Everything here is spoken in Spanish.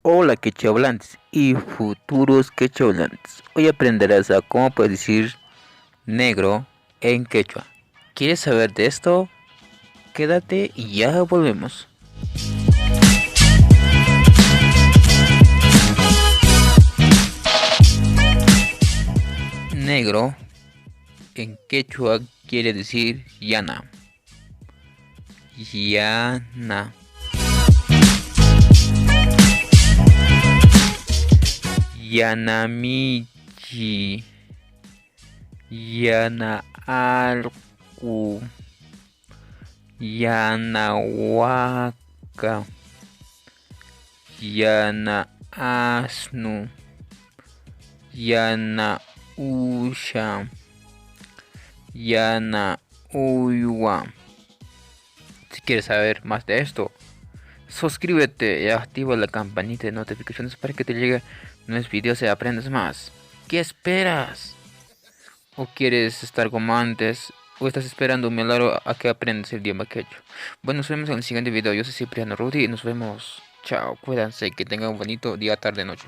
Hola quechohablantes y futuros quechohablantes. Hoy aprenderás a cómo puedes decir negro en quechua. ¿Quieres saber de esto? Quédate y ya volvemos. Negro en quechua quiere decir llana. Llana. Yanamichi. Yana Arku. Yanahuaca. Yana Asnu. Yana Usha. Yana Uywa. Si quieres saber más de esto, suscríbete y activa la campanita de notificaciones para que te lleguen nuevos videos y aprendas más. ¿Qué esperas? ¿O quieres estar como antes? ¿O estás esperando un milagro a que aprendas el idioma quechua? Bueno, nos vemos en el siguiente video. Yo soy Cipriano Rudy y nos vemos. Chao, cuídense, que tengan un bonito día, tarde, noche.